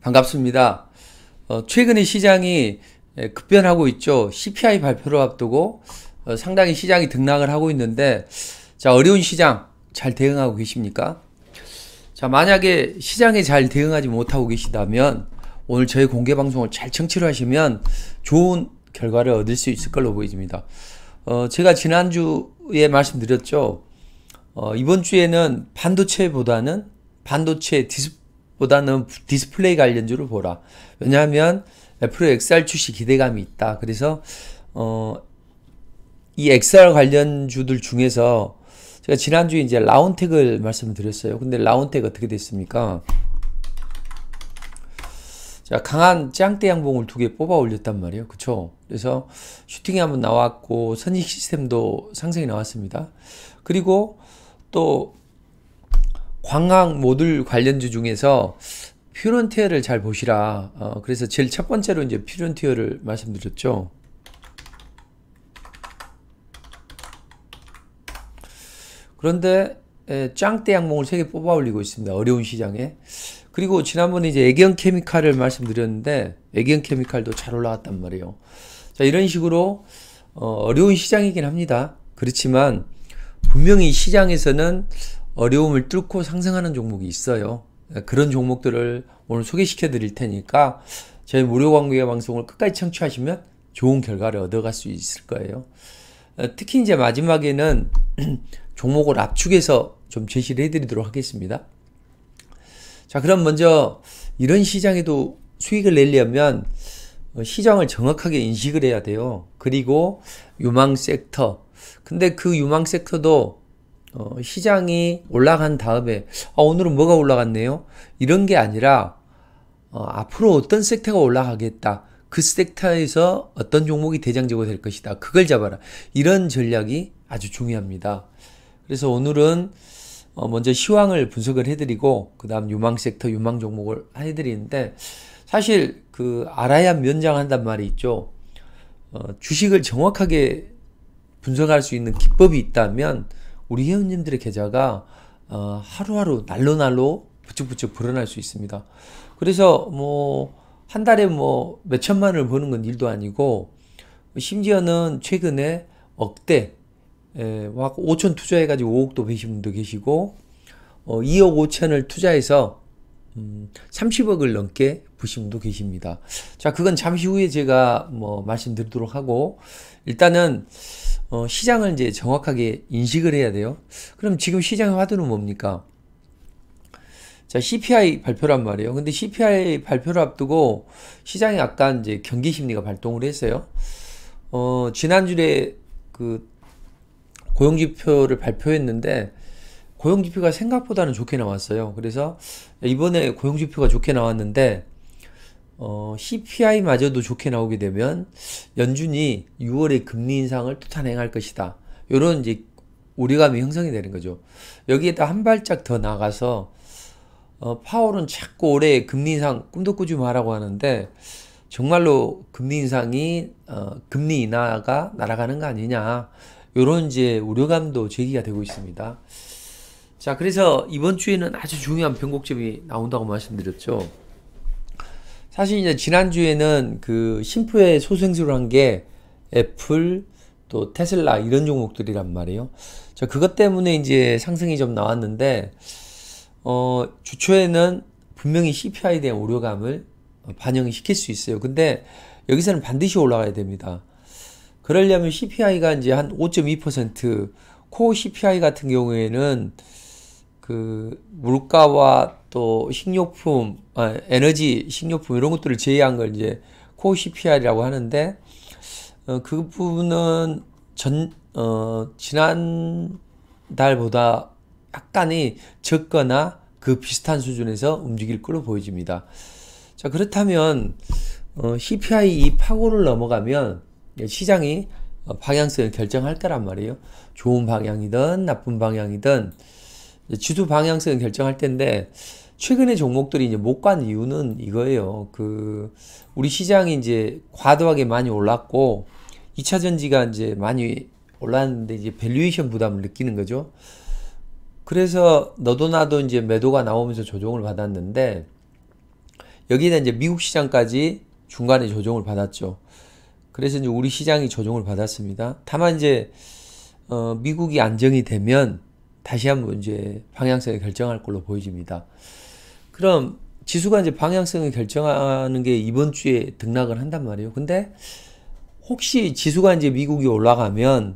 반갑습니다. 최근에 시장이 급변하고 있죠. CPI 발표를 앞두고 상당히 시장이 등락을 하고 있는데, 자, 어려운 시장 잘 대응하고 계십니까? 자, 만약에 시장에 잘 대응하지 못하고 계시다면 오늘 저희 공개 방송을 잘 청취를 하시면 좋은 결과를 얻을 수 있을 걸로 보입니다. 제가 지난주에 말씀드렸죠. 이번 주에는 반도체보다는 디스플레이 관련주를 보라. 왜냐하면 애플의 XR 출시 기대감이 있다. 그래서 이 XR 관련주들 중에서 제가 지난주에 이제 라운텍을 말씀드렸어요. 근데 라운텍 어떻게 됐습니까? 자, 강한 짱대 양봉을 두 개 뽑아 올렸단 말이에요. 그쵸? 그래서 슈팅이 한번 나왔고 선익 시스템도 상승이 나왔습니다. 그리고 또 광학 모듈 관련주 중에서 퓨런티어를 잘 보시라. 그래서 제일 첫 번째로 이제 퓨런티어를 말씀드렸죠. 그런데 짱대 양봉을 3개 뽑아 올리고 있습니다. 어려운 시장에. 그리고 지난번에 이제 애경 케미칼을 말씀드렸는데 애경 케미칼도 잘 올라갔단 말이에요. 자, 이런 식으로 어려운 시장이긴 합니다. 그렇지만 분명히 시장에서는 어려움을 뚫고 상승하는 종목이 있어요. 그런 종목들을 오늘 소개시켜 드릴 테니까 저희 무료 광고 방송을 끝까지 청취하시면 좋은 결과를 얻어갈 수 있을 거예요. 특히 이제 마지막에는 종목을 압축해서 좀 제시를 해드리도록 하겠습니다. 자, 그럼 먼저 이런 시장에도 수익을 내려면 시장을 정확하게 인식을 해야 돼요. 그리고 유망 섹터. 근데 그 유망 섹터도 시장이 올라간 다음에 오늘은 뭐가 올라갔네요? 이런 게 아니라 앞으로 어떤 섹터가 올라가겠다. 그 섹터에서 어떤 종목이 대장주가 될 것이다. 그걸 잡아라. 이런 전략이 아주 중요합니다. 그래서 오늘은 먼저 시황을 분석을 해드리고 그 다음 유망 섹터, 유망 종목을 해드리는데 사실 그 알아야 면장한단 말이 있죠. 주식을 정확하게 분석할 수 있는 기법이 있다면 우리 회원님들의 계좌가 하루하루 날로 부쩍부쩍 불어날 수 있습니다. 그래서 뭐 한 달에 뭐 몇천만을 버는 건 일도 아니고 심지어는 최근에 억대 5천 투자해가지고 5억도 버신 분도 계시고 2억 5천을 투자해서 30억을 넘게 부신 분도 계십니다. 자, 그건 잠시 후에 제가 뭐 말씀드리도록 하고 일단은 시장을 이제 정확하게 인식을 해야 돼요. 그럼 지금 시장의 화두는 뭡니까? 자, CPI 발표란 말이에요. 근데 CPI 발표를 앞두고 시장이 약간 이제 경기 심리가 발동을 했어요. 지난주에 그 고용지표를 발표했는데 고용지표가 생각보다는 좋게 나왔어요. 그래서 이번에 고용지표가 좋게 나왔는데 CPI마저도 좋게 나오게 되면 연준이 6월에 금리 인상을 또 단행할 것이다. 이런 이제 우려감이 형성이 되는 거죠. 여기에다 한 발짝 더 나가서 파월은 자꾸 올해 금리 인상 꿈도 꾸지 마라고 하는데 정말로 금리 인상이 금리 인하가 날아가는 거 아니냐. 이런 이제 우려감도 제기가 되고 있습니다. 자, 그래서 이번 주에는 아주 중요한 변곡점이 나온다고 말씀드렸죠. 사실 이제 지난주에는 그 심표에 소생술을 한 게 애플 또 테슬라 이런 종목들이란 말이에요. 자, 그것 때문에 이제 상승이 좀 나왔는데 주초에는 분명히 CPI에 대한 우려감을 반영을 시킬 수 있어요. 근데 여기서는 반드시 올라가야 됩니다. 그러려면 CPI가 이제 한 5.2%, 코어 CPI 같은 경우에는 그 물가와 또 식료품, 에너지, 식료품 이런 것들을 제외한 걸 이제 코어 CPI라고 하는데 그 부분은 지난 달보다 약간이 적거나 그 비슷한 수준에서 움직일 걸로 보여집니다. 자, 그렇다면 CPI 이 파고를 넘어가면 시장이 방향성을 결정할 거란 말이에요. 좋은 방향이든 나쁜 방향이든 지수 방향성을 결정할 텐데 최근에 종목들이 이제 못 간 이유는 이거예요. 그 우리 시장이 이제 과도하게 많이 올랐고 2차 전지가 이제 많이 올랐는데 이제 밸류에이션 부담을 느끼는 거죠. 그래서 너도 나도 이제 매도가 나오면서 조정을 받았는데 여기는 이제 미국 시장까지 중간에 조정을 받았죠. 그래서 이제 우리 시장이 조정을 받았습니다. 다만 이제 미국이 안정이 되면 다시 한번 이제 방향성을 결정할 걸로 보여집니다. 그럼 지수가 이제 방향성을 결정하는 게 이번 주에 등락을 한단 말이에요. 근데 혹시 지수가 이제 미국이 올라가면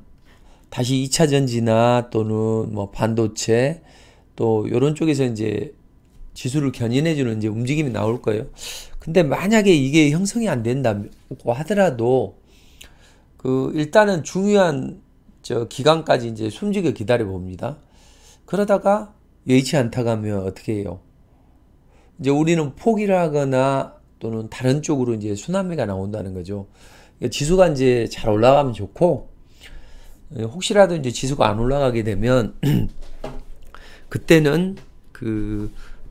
다시 2차 전지나 또는 뭐 반도체 또 이런 쪽에서 이제 지수를 견인해주는 이제 움직임이 나올 거예요. 근데 만약에 이게 형성이 안 된다고 하더라도 일단은 중요한 기간까지 이제 숨지게 기다려 봅니다. 그러다가 여의치 않다고 하면 어떻게 해요? 이제 우리는 포기를 하거나 또는 다른 쪽으로 이제 순환매가 나온다는 거죠. 지수가 이제 잘 올라가면 좋고, 혹시라도 이제 지수가 안 올라가게 되면 그때는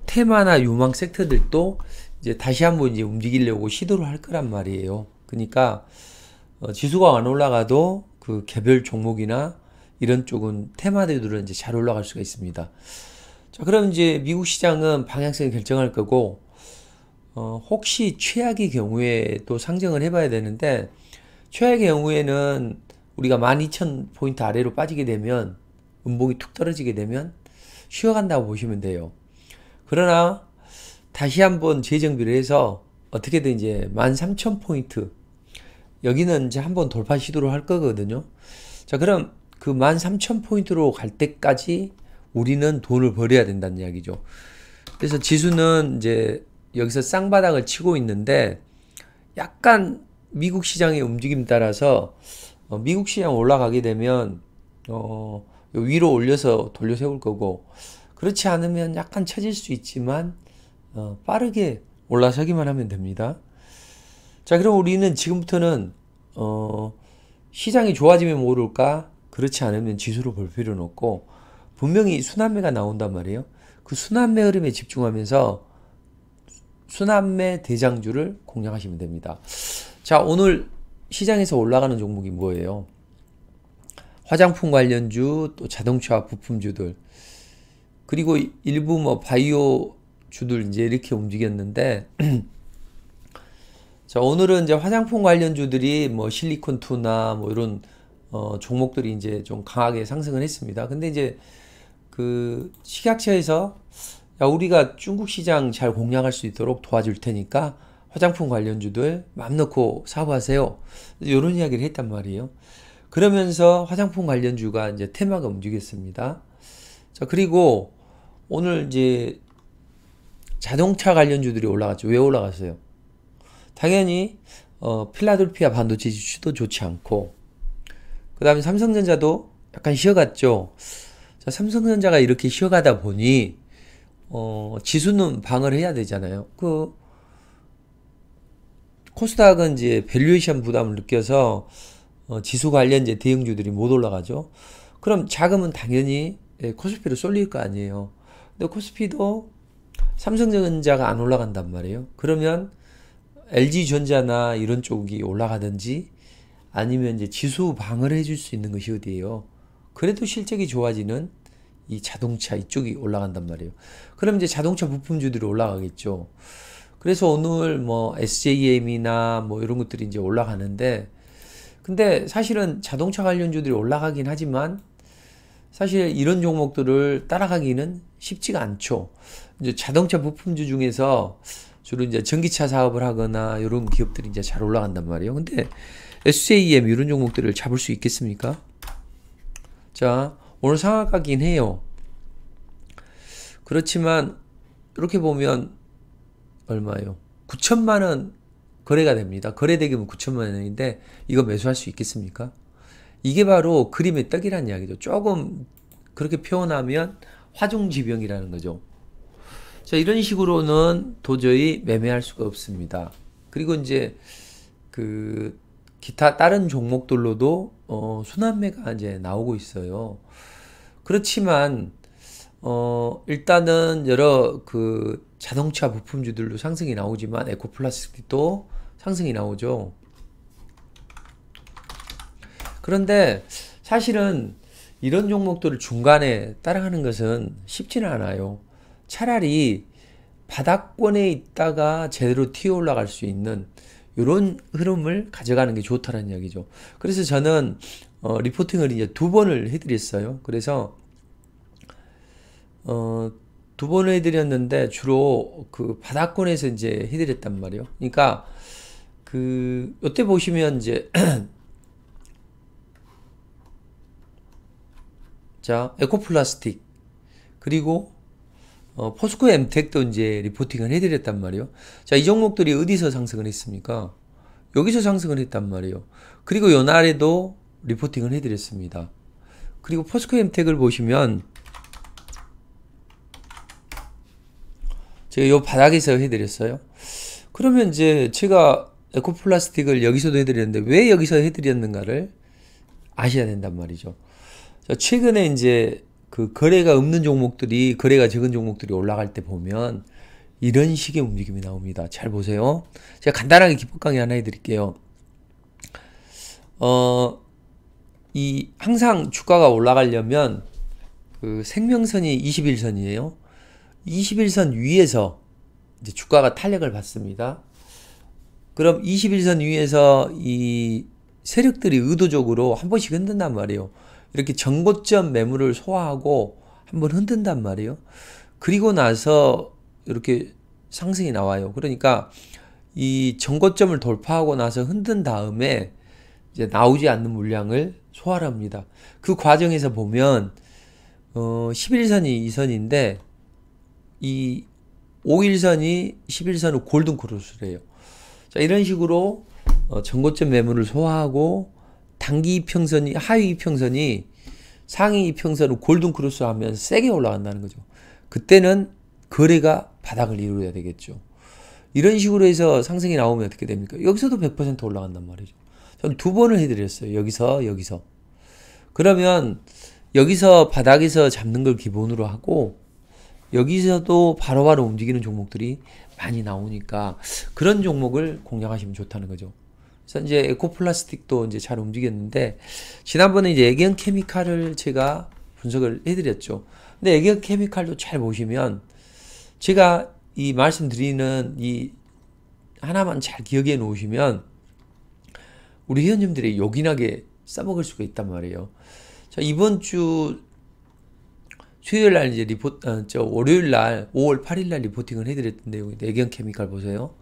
테마나 유망 섹터들도 이제 다시 한번 이제 움직이려고 시도를 할 거란 말이에요. 그러니까 지수가 안 올라가도 그 개별 종목이나 이런 쪽은 테마들은 이제 잘 올라갈 수가 있습니다. 자, 그럼 이제 미국 시장은 방향성을 결정할 거고, 혹시 최악의 경우에 또 상정을 해봐야 되는데, 최악의 경우에는 우리가 12,000포인트 아래로 빠지게 되면, 음봉이 툭 떨어지게 되면 쉬어간다고 보시면 돼요. 그러나 다시 한번 재정비를 해서 어떻게든 이제 13,000포인트, 여기는 이제 한번 돌파 시도를 할 거거든요. 자, 그럼 그 13,000포인트로 갈 때까지 우리는 돈을 벌여야 된다는 이야기죠. 그래서 지수는 이제 여기서 쌍바닥을 치고 있는데 약간 미국 시장의 움직임 따라서 미국 시장 올라가게 되면 위로 올려서 돌려 세울 거고, 그렇지 않으면 약간 처질 수 있지만 빠르게 올라서기만 하면 됩니다. 자, 그럼 우리는 지금부터는 시장이 좋아지면 모를까, 그렇지 않으면 지수로 볼 필요는 없고, 분명히 순환매가 나온단 말이에요. 그 순환매 흐름에 집중하면서 순환매 대장주를 공략하시면 됩니다. 자, 오늘 시장에서 올라가는 종목이 뭐예요? 화장품 관련주, 또 자동차 부품주들, 그리고 일부 뭐 바이오 주들 이제 이렇게 움직였는데 자, 오늘은 이제 화장품 관련주들이 뭐 실리콘2나 뭐 이런 종목들이 이제 좀 강하게 상승을 했습니다. 근데 이제 그 식약처에서 야, 우리가 중국 시장 잘 공략할 수 있도록 도와줄 테니까 화장품 관련주들 맘 놓고 사업하세요, 이런 이야기를 했단 말이에요. 그러면서 화장품 관련주가 이제 테마가 움직였습니다. 자, 그리고 오늘 이제 자동차 관련주들이 올라갔죠. 왜 올라갔어요? 당연히 필라델피아 반도체 지수도 좋지 않고, 그 다음에 삼성전자도 약간 쉬어갔죠. 자, 삼성전자가 이렇게 쉬어가다 보니 지수는 방어를 해야 되잖아요. 코스닥은 이제 밸류에이션 부담을 느껴서 지수 관련 이제 대형주들이 못 올라가죠. 그럼 자금은 당연히 코스피로 쏠릴 거 아니에요. 근데 코스피도 삼성전자가 안 올라간단 말이에요. 그러면 LG전자나 이런 쪽이 올라가든지 아니면 이제 지수 방어를 해줄 수 있는 것이 어디예요? 그래도 실적이 좋아지는 이 자동차 이쪽이 올라간단 말이에요. 그럼 이제 자동차 부품주들이 올라가겠죠. 그래서 오늘 뭐 SJM이나 뭐 이런 것들이 이제 올라가는데, 근데 사실은 자동차 관련주들이 올라가긴 하지만 사실 이런 종목들을 따라가기는 쉽지가 않죠. 이제 자동차 부품주 중에서 주로 이제 전기차 사업을 하거나 이런 기업들이 이제 잘 올라간단 말이에요. 근데 SJM 이런 종목들을 잡을 수 있겠습니까? 자, 오늘 상한가긴 해요. 그렇지만 이렇게 보면 얼마요? 9천만 원 거래가 됩니다. 거래 대금은 9천만 원인데 이거 매수할 수 있겠습니까? 이게 바로 그림의 떡이라는 이야기죠. 조금 그렇게 표현하면 화중지병이라는 거죠. 자, 이런 식으로는 도저히 매매할 수가 없습니다. 그리고 이제 기타 다른 종목들로도 순환매가 이제 나오고 있어요. 그렇지만 일단은 여러 자동차 부품주들도 상승이 나오지만 에코플라스틱도 상승이 나오죠. 그런데 사실은 이런 종목들을 중간에 따라가는 것은 쉽지는 않아요. 차라리 바닥권에 있다가 제대로 튀어 올라갈 수 있는 이런 흐름을 가져가는 게 좋다는 이야기죠. 그래서 저는 리포팅을 이제 2번을 해드렸어요. 그래서 2번을 해드렸는데 주로 그 바닥권에서 이제 해드렸단 말이에요. 그러니까 이때 보시면 이제 자, 에코플라스틱 그리고 포스코 엠텍도 이제 리포팅을 해드렸단 말이에요. 자, 이 종목들이 어디서 상승을 했습니까? 여기서 상승을 했단 말이에요. 그리고 요 날에도 리포팅을 해드렸습니다. 그리고 포스코 엠텍을 보시면 제가 요 바닥에서 해드렸어요. 그러면 이제 제가 에코플라스틱을 여기서도 해드렸는데 왜 여기서 해드렸는가를 아셔야 된단 말이죠. 자, 최근에 이제 그 거래가 없는 종목들이, 거래가 적은 종목들이 올라갈 때 보면 이런 식의 움직임이 나옵니다. 잘 보세요. 제가 간단하게 기법 강의 하나 해드릴게요. 항상 주가가 올라가려면 그 생명선이 21선이에요. 21선 위에서 이제 주가가 탄력을 받습니다. 그럼 21선 위에서 이 세력들이 의도적으로 한 번씩 흔든단 말이에요. 이렇게 전고점 매물을 소화하고 한번 흔든단 말이에요. 그리고 나서 이렇게 상승이 나와요. 그러니까 이 전고점을 돌파하고 나서 흔든 다음에 이제 나오지 않는 물량을 소화를 합니다. 그 과정에서 보면 11선이 2선인데 이 5일선이 11선을 골든 크로스래요. 자, 이런 식으로 전고점 매물을 소화하고 단기 이평선이, 하위 이평선이 상위 이평선을 골든 크로스 하면 세게 올라간다는 거죠. 그때는 거래가 바닥을 이루어야 되겠죠. 이런 식으로 해서 상승이 나오면 어떻게 됩니까? 여기서도 100% 올라간단 말이죠. 저는 2번을 해드렸어요. 여기서. 그러면 여기서 바닥에서 잡는 걸 기본으로 하고 여기서도 바로바로 움직이는 종목들이 많이 나오니까 그런 종목을 공략하시면 좋다는 거죠. 그래서 이제 에코플라스틱도 이제 잘 움직였는데 지난번에 이제 애견케미칼을 제가 분석을 해드렸죠. 근데 애견케미칼도 잘 보시면 제가 이 말씀드리는 이 하나만 잘 기억해 놓으시면 우리 회원님들이 요긴하게 써먹을 수가 있단 말이에요. 자, 이번 주 수요일 날 이제 월요일 날 5월 8일 날 리포팅을 해드렸던 내용인데 애견케미칼 보세요.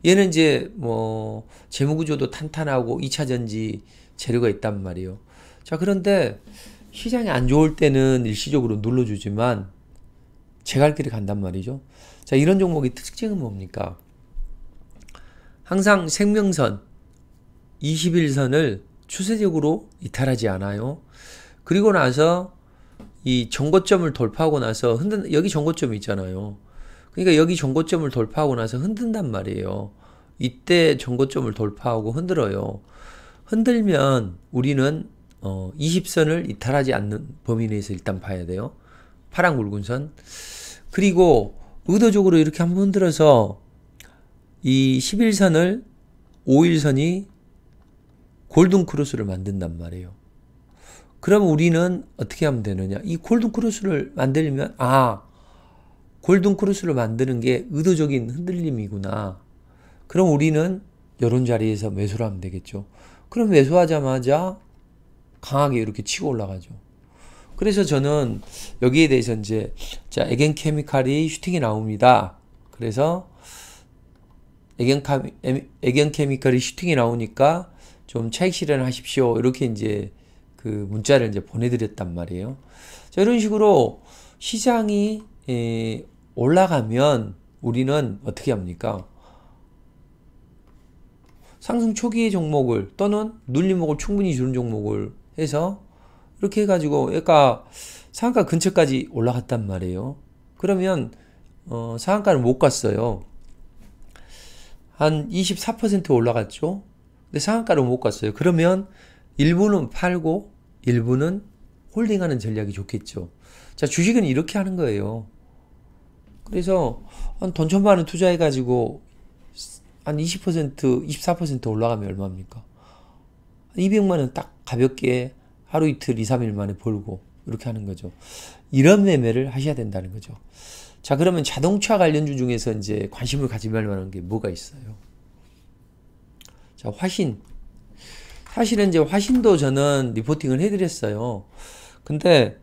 얘는 이제 뭐 재무구조도 탄탄하고 2차 전지 재료가 있단 말이에요. 자, 그런데 시장이 안 좋을 때는 일시적으로 눌러주지만 제갈 길이 간단 말이죠. 자, 이런 종목의 특징은 뭡니까? 항상 생명선 21선을 추세적으로 이탈하지 않아요. 그리고 나서 이 전고점을 돌파하고 나서 여기 전고점이 있잖아요. 그러니까 여기 전고점을 돌파하고 나서 흔든단 말이에요. 이때 전고점을 돌파하고 흔들어요. 흔들면 우리는 20선을 이탈하지 않는 범위 내에서 일단 봐야 돼요. 파란 굵은 선. 그리고 의도적으로 이렇게 한번 흔들어서 이 11선을 5일선이 골든 크로스를 만든단 말이에요. 그럼 우리는 어떻게 하면 되느냐? 이 골든 크로스를 만들면 골든 크로스를 만드는 게 의도적인 흔들림이구나. 그럼 우리는 이런 자리에서 매수를 하면 되겠죠. 그럼 매수하자마자 강하게 이렇게 치고 올라가죠. 그래서 저는 여기에 대해서 이제 자, 애견케미칼이 슈팅이 나옵니다. 그래서 애견케미칼이 슈팅이 나오니까 좀 차익 실현하십시오. 이렇게 이제 그 문자를 이제 보내드렸단 말이에요. 자, 이런 식으로 시장이 올라가면 우리는 어떻게 합니까? 상승 초기의 종목을 또는 눌림목을 충분히 주는 종목을 해서 이렇게 해가지고 그러니까 상한가 근처까지 올라갔단 말이에요. 그러면 상한가를 못 갔어요. 한 24% 올라갔죠. 근데 상한가를 못 갔어요. 그러면 일부는 팔고 일부는 홀딩하는 전략이 좋겠죠. 자, 주식은 이렇게 하는 거예요. 그래서 한 돈 1,000만 원 투자해가지고 한 20%, 24% 올라가면 얼마입니까? 200만 원 딱 가볍게 하루 이틀, 2, 3일 만에 벌고 이렇게 하는 거죠. 이런 매매를 하셔야 된다는 거죠. 자, 그러면 자동차 관련주 중에서 이제 관심을 가지면 만한 게 뭐가 있어요? 자, 화신. 사실은 이제 화신도 저는 리포팅을 해드렸어요. 근데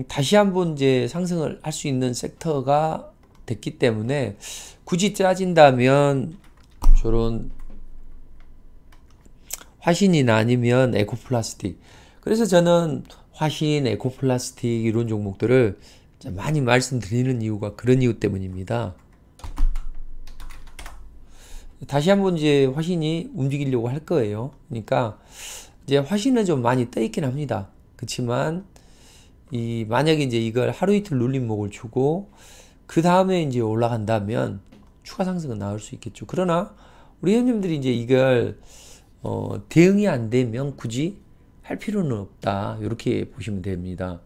다시 한번 이제 상승을 할 수 있는 섹터가 됐기 때문에 굳이 따진다면 저런 화신이나 아니면 에코플라스틱. 그래서 저는 화신, 에코플라스틱 이런 종목들을 많이 말씀드리는 이유가 그런 이유 때문입니다. 다시 한번 이제 화신이 움직이려고 할 거예요. 그러니까 이제 화신은 좀 많이 떠 있긴 합니다. 그렇지만 만약에 이제 이걸 하루 이틀 눌림목을 주고 그 다음에 이제 올라간다면 추가 상승은 나올 수 있겠죠. 그러나 우리 회원님들이 이제 이걸 대응이 안 되면 굳이 할 필요는 없다. 이렇게 보시면 됩니다.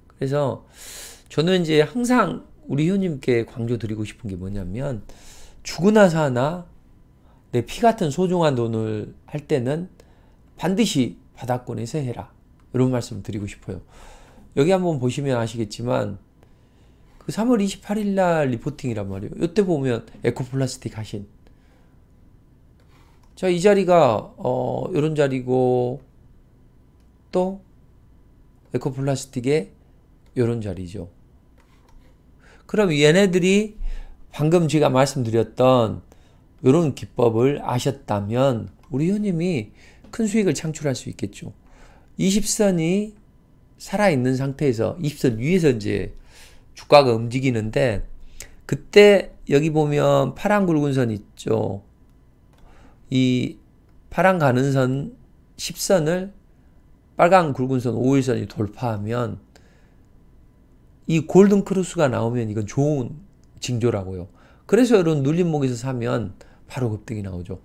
그래서 저는 이제 항상 우리 회원님께 강조드리고 싶은 게 뭐냐면 주고 나서 하나 내 피 같은 소중한 돈을 할 때는 반드시 바닥권에서 해라. 이런 말씀 드리고 싶어요. 여기 한번 보시면 아시겠지만 그 3월 28일 날 리포팅이란 말이에요. 이때 보면 에코플라스틱 하신. 자, 이 자리가 이런 자리고 또 에코플라스틱의 이런 자리죠. 그럼 얘네들이 방금 제가 말씀드렸던 이런 기법을 아셨다면 우리 회원님이 큰 수익을 창출할 수 있겠죠. 20선이 살아있는 상태에서 20선 위에서 이제 주가가 움직이는데 그때 여기 보면 파란 굵은 선 있죠. 이 파란 가는 선 10선을 빨간 굵은 선 5일선이 돌파하면 이 골든 크로스가 나오면 이건 좋은 징조라고요. 그래서 이런 눌림목에서 사면 바로 급등이 나오죠.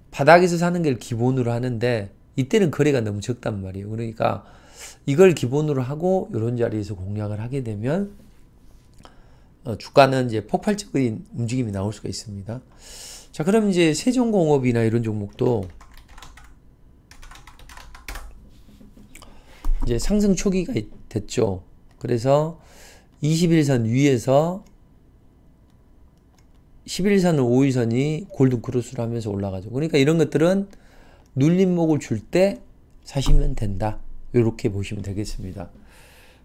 바닥에서 사는 게 기본으로 하는데 이때는 거래가 너무 적단 말이에요. 그러니까 이걸 기본으로 하고 이런 자리에서 공략을 하게 되면 주가는 이제 폭발적인 움직임이 나올 수가 있습니다. 자, 그럼 이제 세종공업이나 이런 종목도 이제 상승 초기가 됐죠. 그래서 21선 위에서 11선, 5일선이 골든 크로스를 하면서 올라가죠. 그러니까 이런 것들은 눌림목을 줄 때 사시면 된다. 이렇게 보시면 되겠습니다.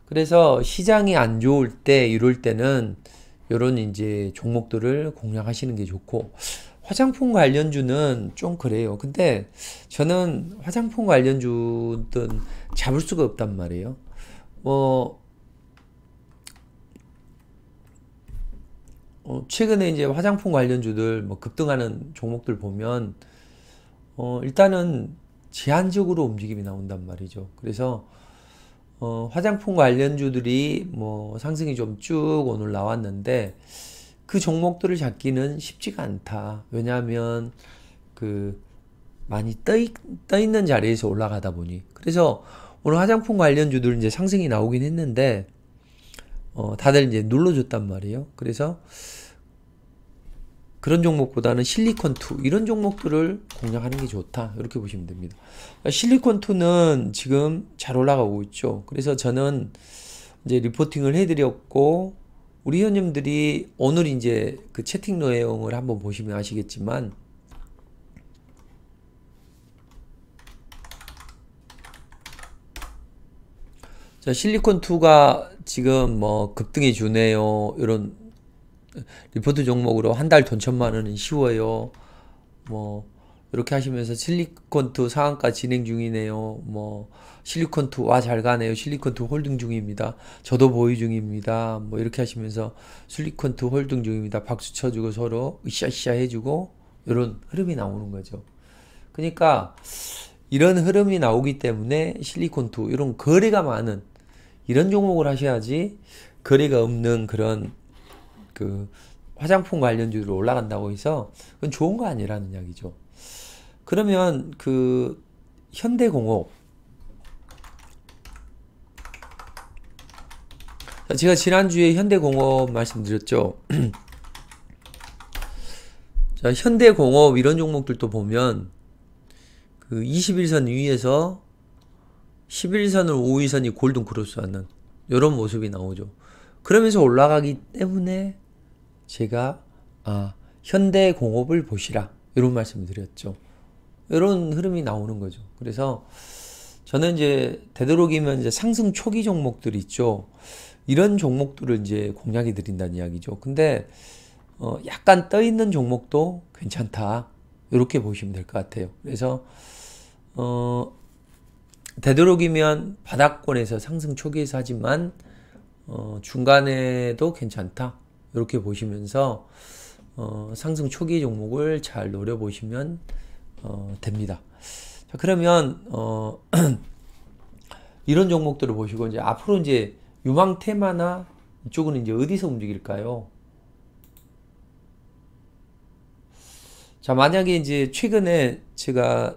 그래서 시장이 안 좋을 때, 이럴 때는 이런 이제 종목들을 공략하시는 게 좋고, 화장품 관련주는 좀 그래요. 근데 저는 화장품 관련주는 잡을 수가 없단 말이에요. 최근에 이제 화장품 관련주들 급등하는 종목들 보면 일단은 제한적으로 움직임이 나온단 말이죠. 그래서 화장품 관련주들이 상승이 좀 쭉 오늘 나왔는데 그 종목들을 잡기는 쉽지가 않다. 왜냐하면 많이 떠 있는 자리에서 올라가다 보니. 그래서 오늘 화장품 관련주들 이제 상승이 나오긴 했는데 다들 이제 눌러줬단 말이에요. 그래서 그런 종목보다는 실리콘2 이런 종목들을 공략하는 게 좋다. 이렇게 보시면 됩니다. 실리콘2는 지금 잘 올라가고 있죠. 그래서 저는 이제 리포팅을 해드렸고 우리 회원님들이 오늘 이제 그 채팅 내용을 한번 보시면 아시겠지만 자, 실리콘2가 지금 급등이 주네요. 이런 리포트 종목으로 한 달 돈 1,000만원은 쉬워요. 이렇게 하시면서 실리콘2 상한가 진행 중이네요. 실리콘2 와 잘 가네요. 실리콘2 홀딩 중입니다. 저도 보유 중입니다. 이렇게 하시면서 실리콘2 홀딩 중입니다. 박수 쳐주고 서로 으쌰으쌰 해주고 이런 흐름이 나오는 거죠. 그러니까 이런 흐름이 나오기 때문에 실리콘2 이런 거래가 많은 이런 종목을 하셔야지 거래가 없는 그런 화장품 관련주로 올라간다고 해서 그건 좋은 거 아니라는 이야기죠. 그러면 현대공업 제가 지난주에 현대공업 말씀드렸죠. 자, 현대공업 이런 종목들도 보면 21선 위에서 11선을 5일선이 골든 크로스 하는 이런 모습이 나오죠. 그러면서 올라가기 때문에 제가 현대공업을 보시라 이런 말씀을 드렸죠. 이런 흐름이 나오는 거죠. 그래서 저는 이제 되도록이면 이제 상승 초기 종목들 있죠. 이런 종목들을 이제 공략해 드린다는 이야기죠. 근데 약간 떠 있는 종목도 괜찮다. 이렇게 보시면 될 것 같아요. 그래서 되도록이면 바닥권에서 상승 초기에서 하지만 중간에도 괜찮다. 이렇게 보시면서 상승 초기 종목을 잘 노려보시면 됩니다. 자, 그러면 이런 종목들을 보시고 이제 앞으로 이제 유망 테마나 이쪽은 이제 어디서 움직일까요? 자, 만약에 이제 최근에 제가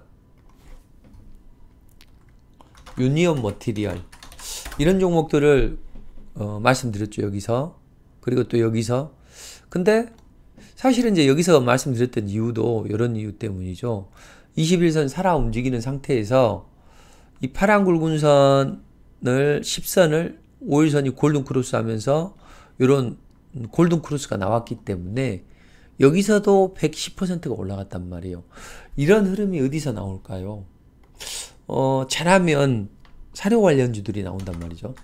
유니온 머티리얼 이런 종목들을 말씀드렸죠. 여기서. 그리고 또 여기서. 근데 사실은 이제 여기서 말씀드렸던 이유도 이런 이유 때문이죠. 21선 살아 움직이는 상태에서 이 파란 굵은 선을 10선을 5일선이 골든 크로스 하면서 이런 골든 크로스가 나왔기 때문에 여기서도 110%가 올라갔단 말이에요. 이런 흐름이 어디서 나올까요? 잘하면 사료 관련주들이 나온단 말이죠.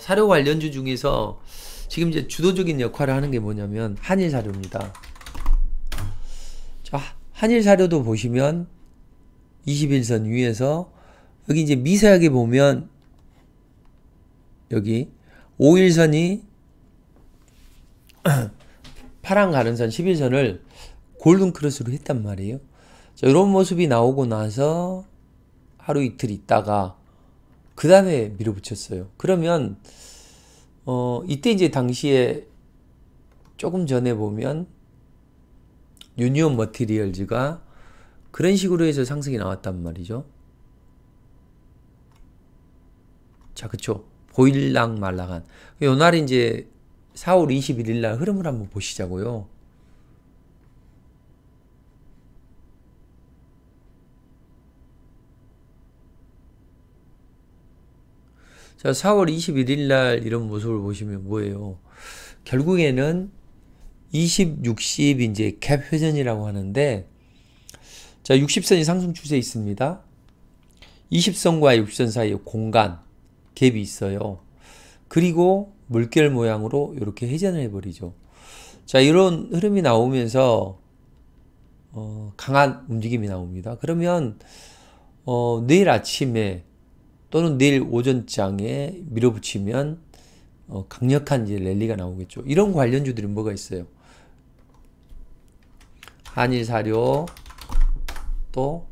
사료 관련주 중에서 지금 이제 주도적인 역할을 하는 게 뭐냐면 한일사료입니다. 자, 한일사료도 보시면 21선 위에서 여기 이제 미세하게 보면 여기 5일선이 파란 가른선 11선을 골든 크로스로 했단 말이에요. 자, 이런 모습이 나오고 나서 하루 이틀 있다가 그 다음에 밀어붙였어요. 그러면 이때 이제 당시에 조금 전에 보면 유니온 머티리얼즈가 그런 식으로 해서 상승이 나왔단 말이죠. 자, 그쵸. 보일락 말락한. 요 날이 이제 4월 21일 날 흐름을 한번 보시자고요. 자, 4월 21일 날 이런 모습을 보시면 뭐예요? 결국에는 20, 60 이제 갭 회전이라고 하는데, 자, 60선이 상승 추세에 있습니다. 20선과 60선 사이에 공간, 갭이 있어요. 그리고 물결 모양으로 이렇게 회전을 해버리죠. 자, 이런 흐름이 나오면서 강한 움직임이 나옵니다. 그러면 내일 아침에 또는 내일 오전장에 밀어붙이면 강력한 이제 랠리가 나오겠죠. 이런 관련주들이 뭐가 있어요? 한일사료, 또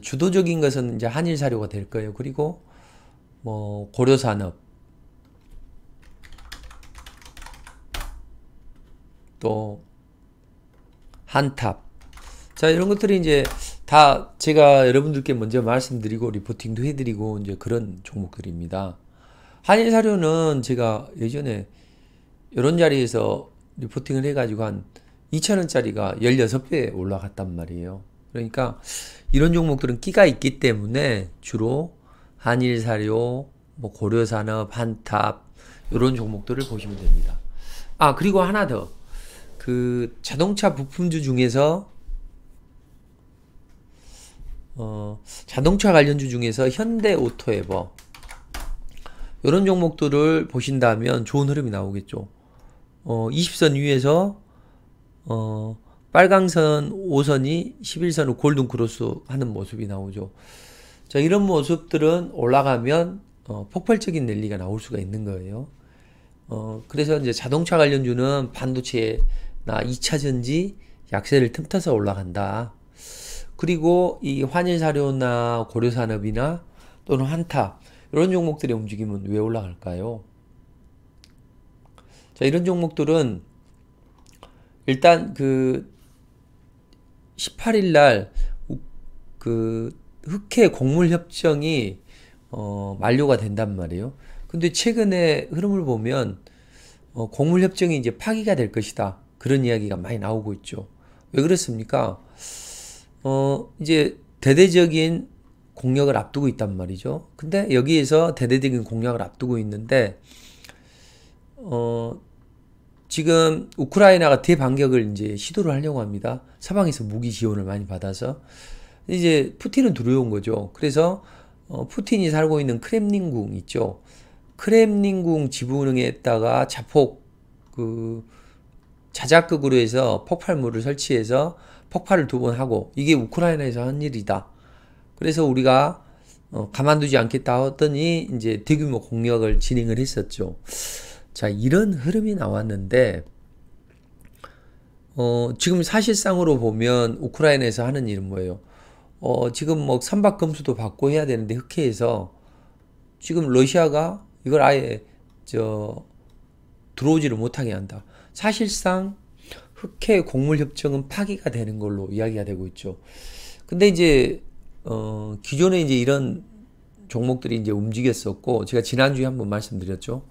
주도적인 것은 이제 한일사료가 될 거예요. 그리고 뭐 고려산업, 또 한탑. 자, 이런 것들이 이제 다 제가 여러분들께 먼저 말씀드리고 리포팅도 해드리고 이제 그런 종목들입니다. 한일사료는 제가 예전에 이런 자리에서 리포팅을 해가지고 한 2,000원짜리가 16배 올라갔단 말이에요. 그러니까 이런 종목들은 끼가 있기 때문에 주로 한일사료, 뭐 고려산업, 한탑 이런 종목들을 보시면 됩니다. 아, 그리고 하나 더. 그 자동차 부품주 중에서 자동차 관련주 중에서 현대오토에버 이런 종목들을 보신다면 좋은 흐름이 나오겠죠. 20선 위에서 빨강선 5선이 11선을 골든 크로스 하는 모습이 나오죠. 자, 이런 모습들은 올라가면 폭발적인 랠리가 나올 수가 있는 거예요. 그래서 이제 자동차 관련주는 반도체나 2차전지 약세를 틈타서 올라간다. 그리고 이 환일사료나 고려산업이나 또는 한탑 이런 종목들의 움직임은 왜 올라갈까요? 자, 이런 종목들은 일단 그 18일 날 그 흑해 곡물 협정이 만료가 된단 말이에요. 근데 최근에 흐름을 보면 곡물 협정이 이제 파기가 될 것이다. 그런 이야기가 많이 나오고 있죠. 왜 그렇습니까? 이제 대대적인 공략을 앞두고 있단 말이죠. 근데 여기에서 대대적인 공략을 앞두고 있는데 지금 우크라이나가 대반격을 이제 시도를 하려고 합니다. 서방에서 무기 지원을 많이 받아서 이제 푸틴은 두려운 거죠. 그래서 푸틴이 살고 있는 크렘린궁 있죠. 크렘린궁 지붕에다가 자폭 자작극으로 해서 폭발물을 설치해서 폭발을 2번 하고 이게 우크라이나에서 한 일이다. 그래서 우리가 가만두지 않겠다 하더니 이제 대규모 공격을 진행을 했었죠. 자, 이런 흐름이 나왔는데 지금 사실상으로 보면 우크라이나에서 하는 일은 뭐예요? 지금 뭐 선박금수도 받고 해야 되는데 흑해에서 지금 러시아가 이걸 아예 들어오지를 못하게 한다. 사실상 흑해 곡물 협정은 파기가 되는 걸로 이야기가 되고 있죠. 근데 이제 기존에 이제 이런 종목들이 이제 움직였었고 제가 지난주에 한번 말씀드렸죠.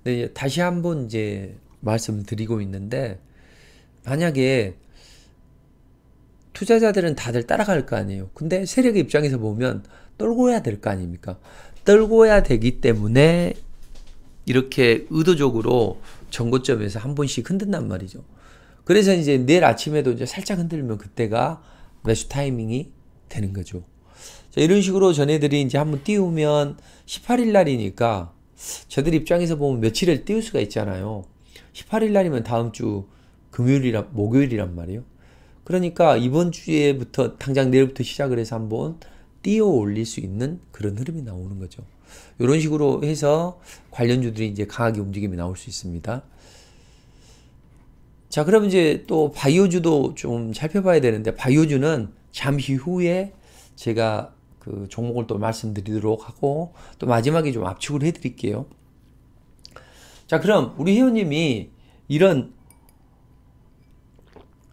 근데 이제 다시 한번 이제 말씀드리고 있는데 만약에 투자자들은 다들 따라갈 거 아니에요. 근데 세력의 입장에서 보면 떨궈야 될 거 아닙니까? 떨궈야 되기 때문에 이렇게 의도적으로 정고점에서 한 번씩 흔든단 말이죠. 그래서 이제 내일 아침에도 이제 살짝 흔들면 그때가 매수 타이밍이 되는 거죠. 자, 이런 식으로 전해들이 이제 한번 띄우면 18일 날이니까 저들 입장에서 보면 며칠을 띄울 수가 있잖아요. 18일 날이면 다음 주 목요일이란 말이에요. 그러니까 이번 주에부터 당장 내일부터 시작을 해서 한번 띄어 올릴 수 있는 그런 흐름이 나오는 거죠. 이런 식으로 해서 관련주들이 이제 강하게 움직임이 나올 수 있습니다. 자, 그럼 이제 또 바이오주도 좀 살펴봐야 되는데 바이오주는 잠시 후에 제가 그 종목을 또 말씀드리도록 하고 또 마지막에 좀 압축을 해드릴게요. 자, 그럼 우리 회원님이 이런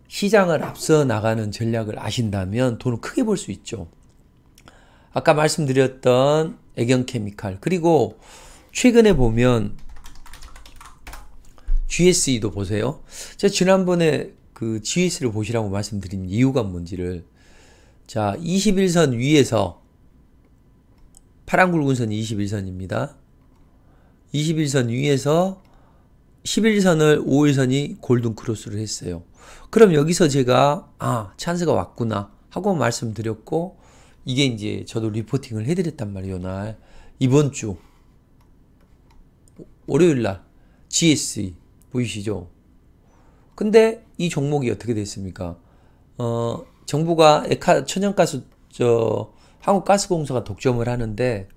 시장을 앞서 나가는 전략을 아신다면 돈을 크게 벌 수 있죠. 아까 말씀드렸던 애경케미칼 그리고 최근에 보면 GSE도 보세요. 제가 지난번에 그 GS를 보시라고 말씀드린 이유가 뭔지를 자 21선 위에서 파란 굵은 선이 21선입니다. 21선 위에서 11선을 5일선이 골든 크로스를 했어요. 그럼 여기서 제가 찬스가 왔구나 하고 말씀드렸고 이게 이제 저도 리포팅을 해드렸단 말이에요. 날 이번 주 월요일날 GSE 보이시죠? 근데 이 종목이 어떻게 됐습니까? 정부가 천연가스 한국가스공사가 독점을 하는데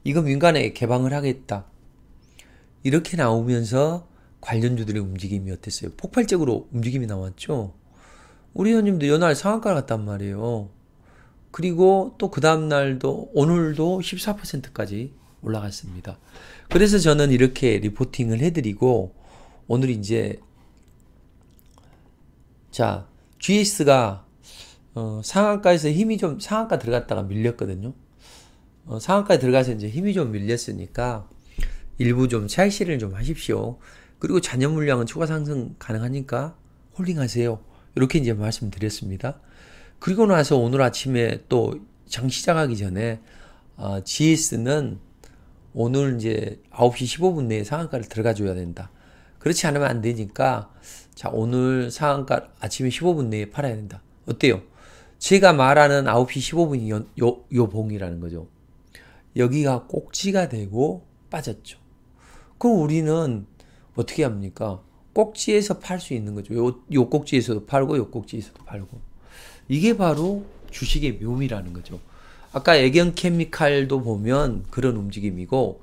이거 민간에 개방을 하겠다. 이렇게 나오면서 관련주들의 움직임이 어땠어요? 폭발적으로 움직임이 나왔죠. 우리 회원님도 연말 상한가 갔단 말이에요. 그리고 또 그 다음날도 오늘도 14%까지 올라갔습니다. 그래서 저는 이렇게 리포팅을 해드리고 오늘 이제 자 GS가 상한가에서 힘이 좀 상한가 들어갔다가 밀렸거든요. 상한가에 들어가서 이제 힘이 좀 밀렸으니까 일부 좀 차익실현을 좀 하십시오. 그리고 잔여 물량은 추가 상승 가능하니까 홀딩하세요. 이렇게 이제 말씀드렸습니다. 그리고 나서 오늘 아침에 또 장 시작하기 전에 GS는 오늘 이제 9시 15분 내에 상한가를 들어가 줘야 된다. 그렇지 않으면 안 되니까 자 오늘 상한가 아침에 15분 내에 팔아야 된다. 어때요? 제가 말하는 9시 15분이 요 봉이라는 거죠. 여기가 꼭지가 되고 빠졌죠. 그럼 우리는 어떻게 합니까? 꼭지에서 팔 수 있는 거죠. 요 꼭지에서도 팔고 요 꼭지에서도 팔고. 이게 바로 주식의 묘미라는 거죠. 아까 애경케미칼도 보면 그런 움직임이고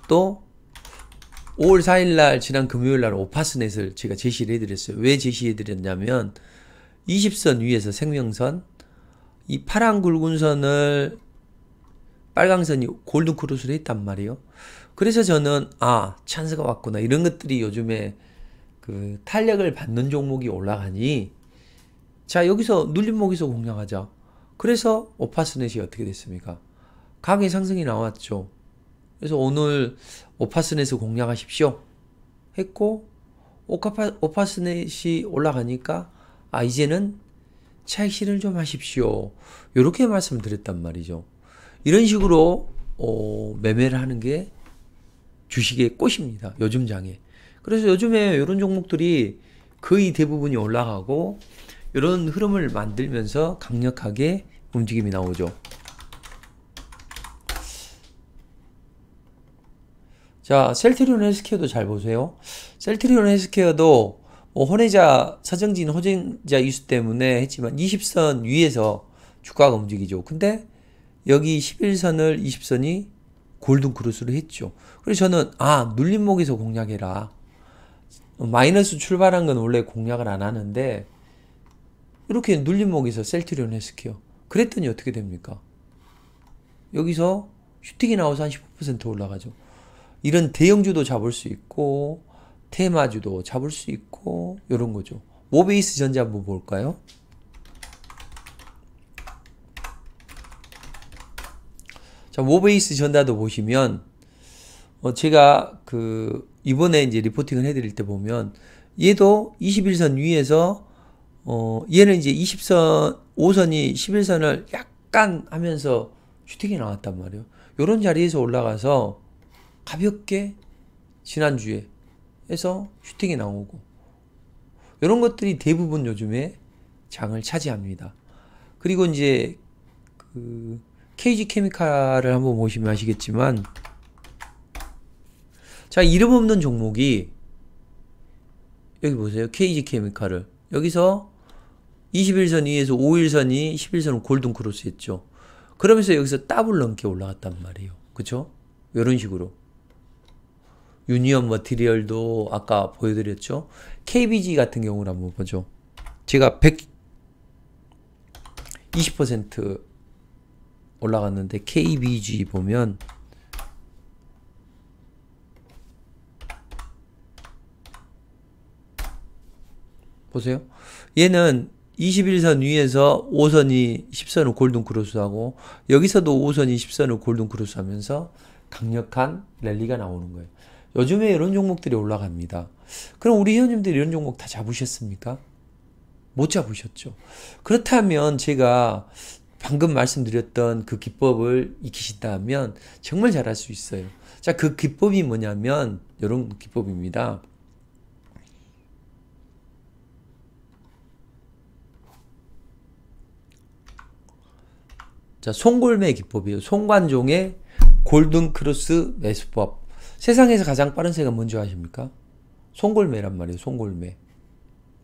또 5월 4일날 지난 금요일날 오파스넷을 제가 제시를 해드렸어요. 왜 제시해드렸냐면 20선 위에서 생명선 이 파란 굵은 선을 빨강선이 골든 크로스를 했단 말이에요. 그래서 저는 찬스가 왔구나. 이런 것들이 요즘에 그 탄력을 받는 종목이 올라가니 자 여기서 눌림목에서 공략하자. 그래서 오파스넷이 어떻게 됐습니까? 강의 상승이 나왔죠. 그래서 오늘 오파스넷을 공략하십시오 했고 오파스넷이 올라가니까 이제는 차익 실현 좀 하십시오. 이렇게 말씀드렸단 말이죠. 이런 식으로 매매를 하는 게 주식의 꽃입니다. 요즘 장에. 그래서 요즘에 이런 종목들이 거의 대부분이 올라가고 이런 흐름을 만들면서 강력하게 움직임이 나오죠. 자, 셀트리온 헬스케어도 잘 보세요. 셀트리온 헬스케어도 혼외자, 서정진 혼외자 이슈 때문에 했지만 20선 위에서 주가가 움직이죠. 근데 여기 11선을 20선이 골든 크로스로 했죠. 그래서 저는 눌림목에서 공략해라. 마이너스 출발한 건 원래 공략을 안 하는데 이렇게 눌림목에서 셀트리온 헬스케어 그랬더니 어떻게 됩니까? 여기서 슈팅이 나와서 한 15% 올라가죠. 이런 대형주도 잡을 수 있고 테마주도 잡을 수 있고 이런 거죠. 모베이스 전자 한번 볼까요? 자, 모베이스 전자도 보시면 제가 이번에 이제 리포팅을 해드릴 때 보면 얘도 21선 위에서 얘는 이제 20선 5선이 11선을 약간 하면서 슈팅이 나왔단 말이에요. 요런 자리에서 올라가서 가볍게 지난주에 해서 슈팅이 나오고 이런 것들이 대부분 요즘에 장을 차지합니다. 그리고 이제 KG 케미칼을 한번 보시면 아시겠지만 자, 이름 없는 종목이 여기 보세요. KG 케미칼을 여기서 21선 위에서 5일선이 11선은 골든 크로스 했죠. 그러면서 여기서 더블 넘게 올라갔단 말이에요. 그쵸? 이런 식으로. 유니온 머티리얼도 아까 보여드렸죠. KBG 같은 경우를 한번 보죠. 제가 120% 올라갔는데 KBG 보면 보세요. 얘는 21선 위에서 5선이 10선을 골든 크로스하고 여기서도 5선이 10선을 골든 크로스 하면서 강력한 랠리가 나오는 거예요. 요즘에 이런 종목들이 올라갑니다. 그럼 우리 회원님들이 이런 종목 다 잡으셨습니까? 못 잡으셨죠. 그렇다면 제가 방금 말씀드렸던 그 기법을 익히신다면 정말 잘할 수 있어요. 자, 그 기법이 뭐냐면 이런 기법입니다. 자, 송골매 기법이에요. 송관종의 골든 크로스 매수법. 세상에서 가장 빠른 새가 뭔지 아십니까? 송골매란 말이에요. 송골매.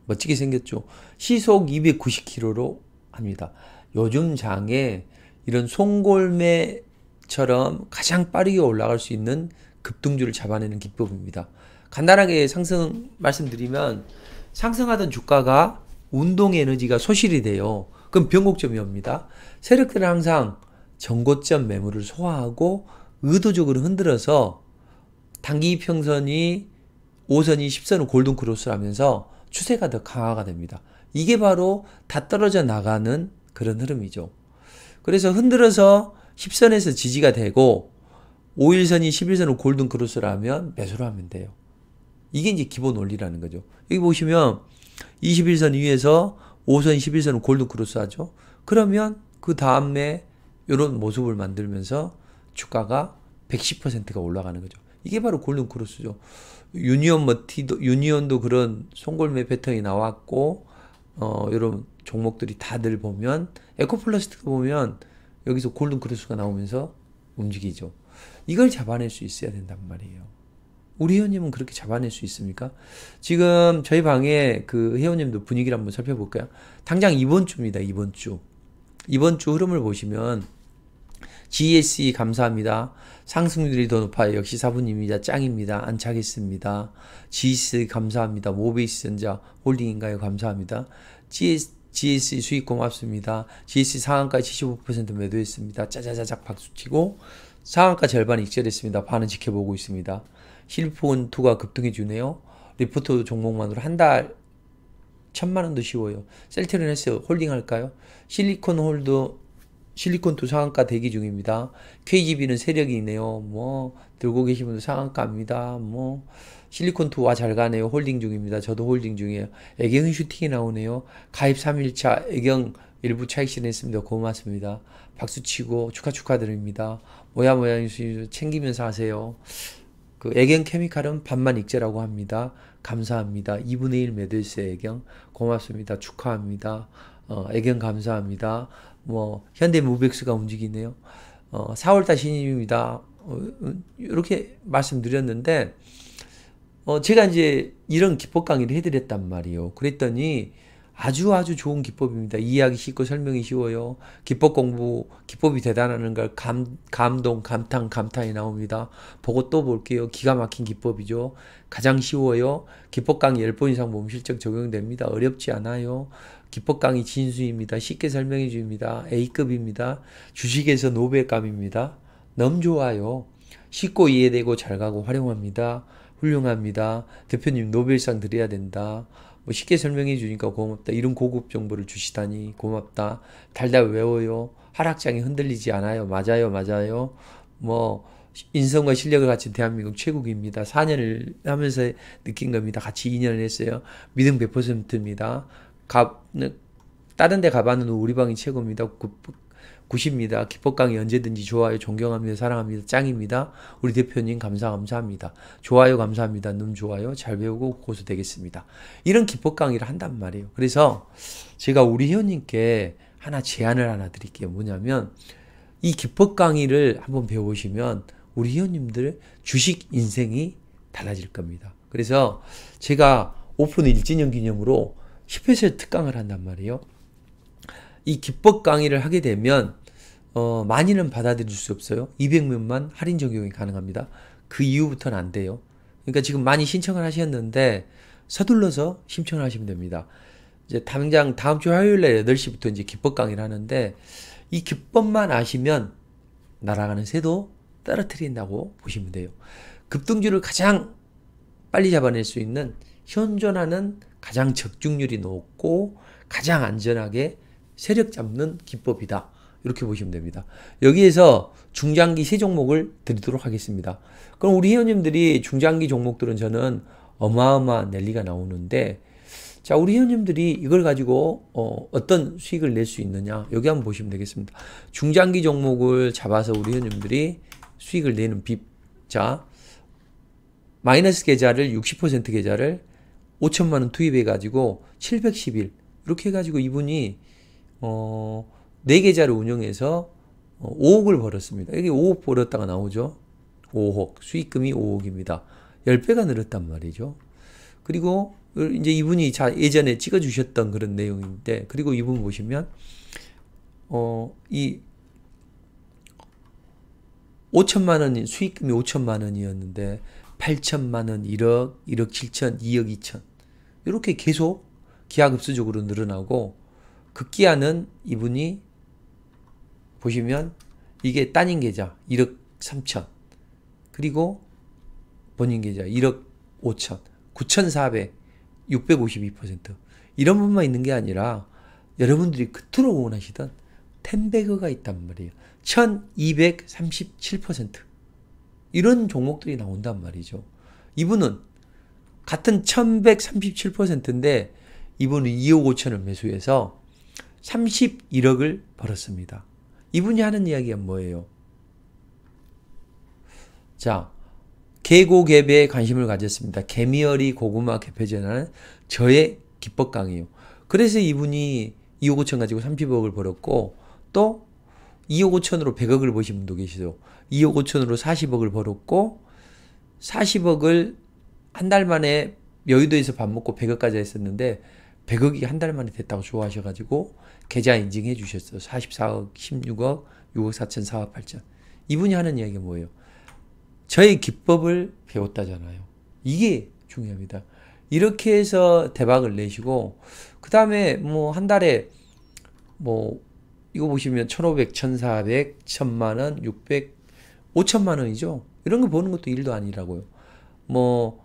멋지게 생겼죠. 시속 290km로 합니다. 요즘 장에 이런 송골매처럼 가장 빠르게 올라갈 수 있는 급등주를 잡아내는 기법입니다. 간단하게 말씀드리면 상승하던 주가가 운동 에너지가 소실이 돼요. 그럼 변곡점이 옵니다. 세력들은 항상 전고점 매물을 소화하고 의도적으로 흔들어서 단기 평선이 5선이 10선을 골든 크로스를 하면서 추세가 더 강화가 됩니다. 이게 바로 다 떨어져 나가는 그런 흐름이죠. 그래서 흔들어서 10선에서 지지가 되고 5일선이 11선을 골든 크로스를 하면 매수를 하면 돼요. 이게 이제 기본 원리라는 거죠. 여기 보시면 21선 위에서 5선, 11선을 골든 크로스 하죠. 그러면 그 다음에 이런 모습을 만들면서 주가가 110%가 올라가는 거죠. 이게 바로 골든 크로스죠. 유니온도 그런 송골매 패턴이 나왔고, 이런 종목들이 다들 보면, 에코플라스틱도 보면 여기서 골든 크로스가 나오면서 움직이죠. 이걸 잡아낼 수 있어야 된단 말이에요. 우리 회원님은 그렇게 잡아낼 수 있습니까? 지금 저희 방에 그 회원님들 분위기를 한번 살펴볼까요? 당장 이번 주입니다. 이번 주 흐름을 보시면 GSE 감사합니다. 상승률이 더 높아요. 역시 사부님이자 짱입니다. 안차겠습니다. GSE 감사합니다. 모베이스 전자 홀딩인가요? 감사합니다. GSE 수익 고맙습니다. GSE 상한가 75% 매도했습니다. 짜자자작 박수치고 상한가 절반 익절했습니다. 반은 지켜보고 있습니다. 실폰2가 급등해 주네요. 리포트 종목만으로 한 달 1000만원도 쉬워요. 셀트리온 헬스 홀딩 할까요? 실리콘 홀드 실리콘2 상한가 대기 중입니다. KGB는 세력이 있네요. 뭐 들고 계신 분들 상한가입니다. 뭐 실리콘2와 잘 가네요. 홀딩 중입니다. 저도 홀딩 중이에요. 애경 슈팅이 나오네요. 가입 3일차 애경 일부 차익 실현했습니다. 고맙습니다. 박수치고 축하드립니다. 뭐야 뉴스 챙기면서 하세요. 그 애경 케미칼은 반만 익제라고 합니다. 감사합니다. 2분의 1 매도했어요. 애경 고맙습니다. 축하합니다. 애경 감사합니다. 뭐 현대무백스가 움직이네요. 4월달 신입입니다. 이렇게 말씀드렸는데 제가 이제 이런 기법 강의를 해드렸단 말이에요. 그랬더니 아주 좋은 기법입니다. 이해하기 쉽고 설명이 쉬워요. 기법 공부, 기법이 대단하는 걸 감동, 감탄이 나옵니다. 보고 또 볼게요. 기가 막힌 기법이죠. 가장 쉬워요. 기법 강의 10번 이상 보면 실적 적용됩니다. 어렵지 않아요. 기법 강의 진수입니다. 쉽게 설명해 줍니다. A급입니다. 주식에서 노벨감입니다. 너무 좋아요. 쉽고 이해되고 잘 가고 활용합니다. 훌륭합니다. 대표님 노벨상 드려야 된다. 뭐 쉽게 설명해 주니까 고맙다. 이런 고급 정보를 주시다니 고맙다. 달달 외워요. 하락장이 흔들리지 않아요. 맞아요. 뭐 인성과 실력을 갖춘 대한민국 최고입니다. 4년을 하면서 느낀 겁니다. 같이 2년을 했어요. 믿음 100%입니다. 다른 데 가봤는 우리 방이 최고입니다. 90입니다. 기법 강의 언제든지 좋아요. 존경합니다. 사랑합니다. 짱입니다. 우리 대표님 감사합니다. 좋아요 감사합니다. 너무 좋아요. 잘 배우고 고수 되겠습니다. 이런 기법 강의를 한단 말이에요. 그래서 제가 우리 회원님께 제안을 하나 드릴게요. 뭐냐면 이 기법 강의를 한번 배워보시면 우리 회원님들 주식 인생이 달라질 겁니다. 그래서 제가 오픈 1주년 기념으로 10% 특강을 한단 말이에요. 이 기법 강의를 하게 되면 많이는 받아들일 수 없어요. 200명만 할인 적용이 가능합니다. 그 이후부터는 안 돼요. 그러니까 지금 많이 신청을 하셨는데 서둘러서 신청을 하시면 됩니다. 이제 당장 다음 주 화요일에 8시부터 이제 기법 강의를 하는데 이 기법만 아시면 날아가는 새도 떨어뜨린다고 보시면 돼요. 급등주를 가장 빨리 잡아낼 수 있는 현존하는 가장 적중률이 높고 가장 안전하게 세력 잡는 기법이다. 이렇게 보시면 됩니다. 여기에서 중장기 3종목을 드리도록 하겠습니다. 그럼 우리 회원님들이 중장기 종목들은 저는 어마어마한 랠리가 나오는데 자 우리 회원님들이 이걸 가지고 어떤 수익을 낼 수 있느냐 여기 한번 보시면 되겠습니다. 중장기 종목을 잡아서 우리 회원님들이 수익을 내는 자 마이너스 계좌를 60% 계좌를 5천만원 투입해 가지고 710일 이렇게 해가지고 이분이 4계좌를 운영해서 5억을 벌었습니다. 여기 5억 벌었다가 나오죠. 5억. 수익금이 5억입니다. 10배가 늘었단 말이죠. 그리고 이제 이분이 예전에 찍어주셨던 그런 내용인데, 그리고 이분 보시면, 이 5천만원, 수익금이 5천만원이었는데, 8천만원, 1억, 1억 7천, 2억 2천. 이렇게 계속 기하급수적으로 늘어나고, 급기야는 이분이 보시면 이게 따님 계좌 1억 3천 그리고 본인 계좌 1억 5천 9,400 652% 이런 분만 있는 게 아니라 여러분들이 그토록 원하시던 텐베거가 있단 말이에요. 1237% 이런 종목들이 나온단 말이죠. 이분은 같은 1137%인데 이분은 2억 5천을 매수해서 31억을 벌었습니다. 이분이 하는 이야기가 뭐예요? 자, 개고개배에 관심을 가졌습니다. 개미어리 고구마 개폐전하는 저의 기법 강의요. 그래서 이분이 2억 5천 가지고 30억을 벌었고 또 2억 5천으로 100억을 버신 분도 계시죠. 2억 5천으로 40억을 벌었고 40억을 한 달 만에 여의도에서 밥 먹고 100억까지 했었는데 100억이 한 달 만에 됐다고 좋아하셔가지고 계좌 인증해 주셨어요. 44억, 16억, 6억 4천, 4억 8천. 이분이 하는 이야기가 뭐예요? 저의 기법을 배웠다잖아요. 이게 중요합니다. 이렇게 해서 대박을 내시고 그 다음에 뭐 한 달에 뭐 이거 보시면 1,500, 1,400, 1,000만원, 600, 5천만원이죠. 이런 거 버는 것도 일도 아니라고요. 뭐